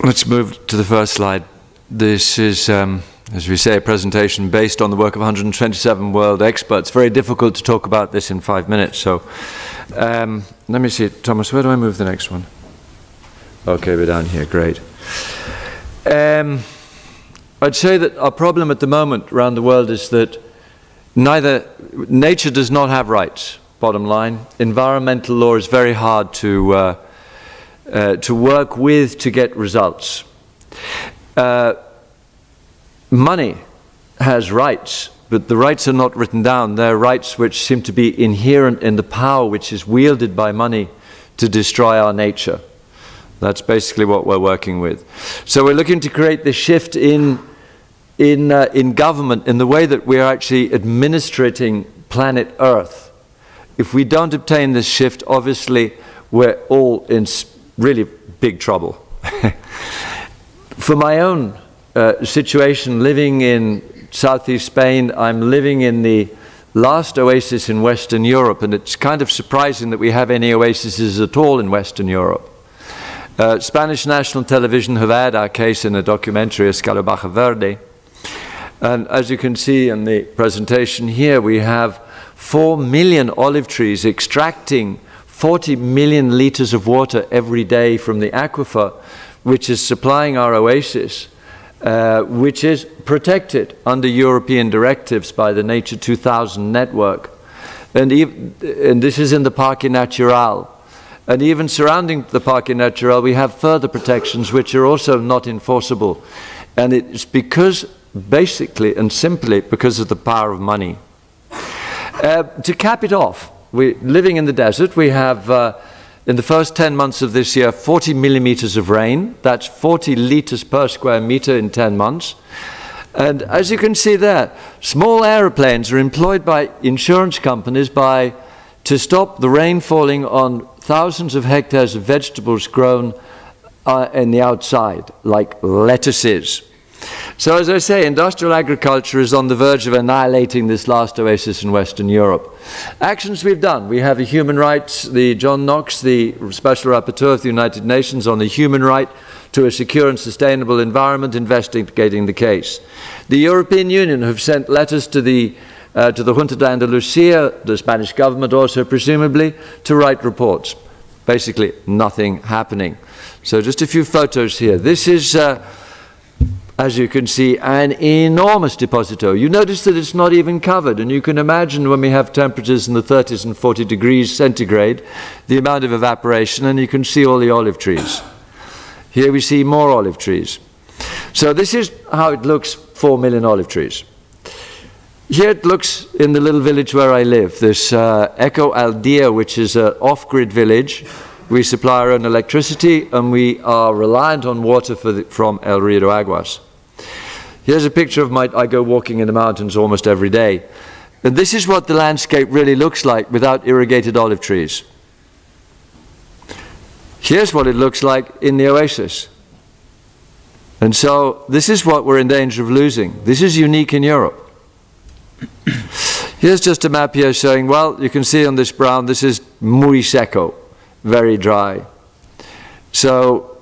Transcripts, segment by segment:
Let's move to the first slide. This is, as we say, a presentation based on the work of 127 world experts. Very difficult to talk about this in 5 minutes. So let me see, Thomas, where do I move the next one? Okay, we're down here, great. I'd say that our problem at the moment around the world is that nature does not have rights, bottom line. Environmental law is very hard to work with to get results. Money has rights, but the rights are not written down. They're rights which seem to be inherent in the power which is wielded by money to destroy our nature. That's basically what we're working with. So we're looking to create this shift in government, in the way that we're actually administrating planet Earth. If we don't obtain this shift, obviously we're all in really big trouble. For my own situation, living in southeast Spain, I'm living in the last oasis in Western Europe, and it's kind of surprising that we have any oases at all in Western Europe. Spanish national television have aired our case in a documentary, Escarabajo Verde. And as you can see in the presentation here, we have 4 million olive trees extracting 40 million liters of water every day from the aquifer, which is supplying our oasis, which is protected under European directives by the Nature 2000 network. And this is in the Parque Natural. And even surrounding the Parque Natural, we have further protections which are also not enforceable. And it's because, basically and simply, because of the power of money. To cap it off, we're living in the desert. We have, in the first 10 months of this year, 40 millimeters of rain. That's 40 liters per square meter in 10 months. And as you can see there, small aeroplanes are employed by insurance companies to stop the rain falling on thousands of hectares of vegetables grown in the outside, like lettuces. So as I say, industrial agriculture is on the verge of annihilating this last oasis in Western Europe. Actions we've done. We have the human rights, John Knox, the Special Rapporteur of the United Nations on the human right to a secure and sustainable environment, investigating the case. The European Union have sent letters to the Junta de Andalusia, the Spanish government also presumably, to write reports. Basically nothing happening. So just a few photos here. This is, as you can see, an enormous deposito. You notice that it's not even covered, and you can imagine when we have temperatures in the 30s and 40 degrees centigrade, the amount of evaporation, and you can see all the olive trees. Here we see more olive trees. So this is how it looks, 4 million olive trees. Here it looks in the little village where I live, this Eco Aldea, which is an off-grid village. We supply our own electricity, and we are reliant on water from El Rio de Aguas. Here's a picture of I go walking in the mountains almost every day. And this is what the landscape really looks like without irrigated olive trees. Here's what it looks like in the oasis. And so this is what we're in danger of losing. This is unique in Europe. Here's just a map here showing, well, you can see on this brown, this is muy seco, very dry. So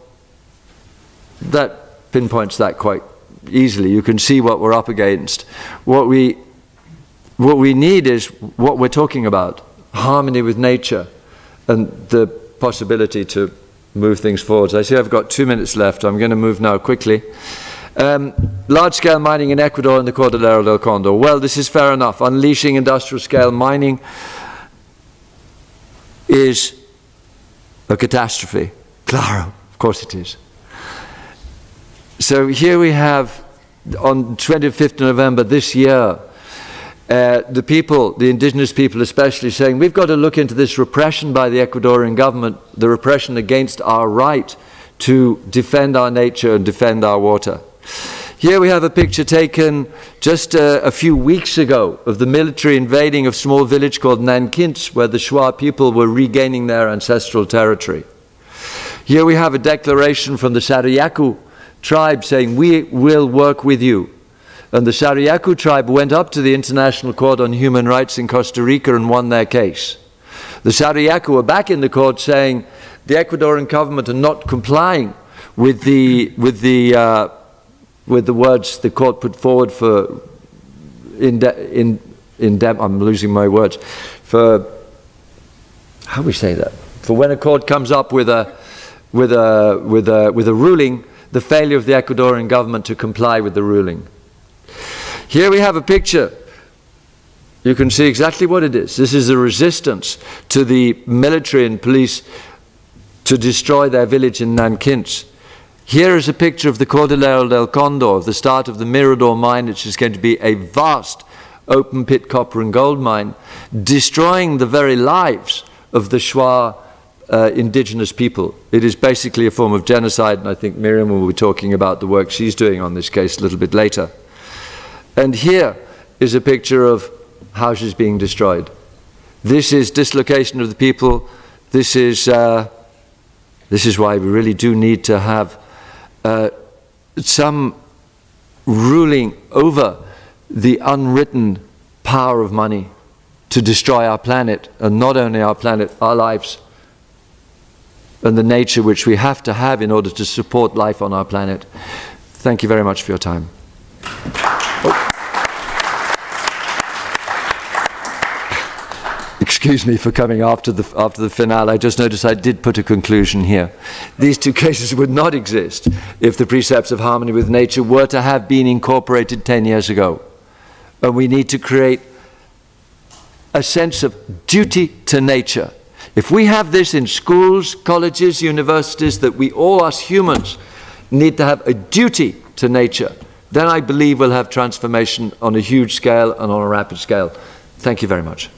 that pinpoints that quite easily. You can see what we're up against. What we need is what we're talking about, harmony with nature and the possibility to move things forward. I see I've got 2 minutes left. I'm going to move now quickly. Large-scale mining in Ecuador and the Cordillera del Condor. Well, this is fair enough. Unleashing industrial-scale mining is a catastrophe. Claro, of course it is. So here we have, on 25th of November this year, the people, the indigenous people especially, saying we've got to look into this repression by the Ecuadorian government, the repression against our right to defend our nature and defend our water. Here we have a picture taken just a few weeks ago of the military invading a small village called Nankins, where the Shuar people were regaining their ancestral territory. Here we have a declaration from the Sarayaku tribe saying, we will work with you. And the Sarayaku tribe went up to the International Court on Human Rights in Costa Rica and won their case. The Sarayaku were back in the court saying the Ecuadorian government are not complying with the words the court put forward for I'm losing my words, for how do we say that? For when a court comes up with a ruling, the failure of the Ecuadorian government to comply with the ruling. Here we have a picture. You can see exactly what it is. This is a resistance to the military and police to destroy their village in Nanquins. Here is a picture of the Cordillera del Condor, the start of the Mirador mine, which is going to be a vast open pit copper and gold mine, destroying the very lives of the Shuar indigenous people. It is basically a form of genocide, and I think Miriam will be talking about the work she's doing on this case a little bit later. And here is a picture of houses being destroyed. This is dislocation of the people. This is why we really do need to have some ruling over the unwritten power of money to destroy our planet, and not only our planet, our lives, and the nature which we have to have in order to support life on our planet. Thank you very much for your time. Excuse me for coming after the finale. I just noticed I did put a conclusion here. These two cases would not exist if the precepts of harmony with nature were to have been incorporated 10 years ago. And we need to create a sense of duty to nature. If we have this in schools, colleges, universities, that we all as humans need to have a duty to nature, then I believe we'll have transformation on a huge scale and on a rapid scale. Thank you very much.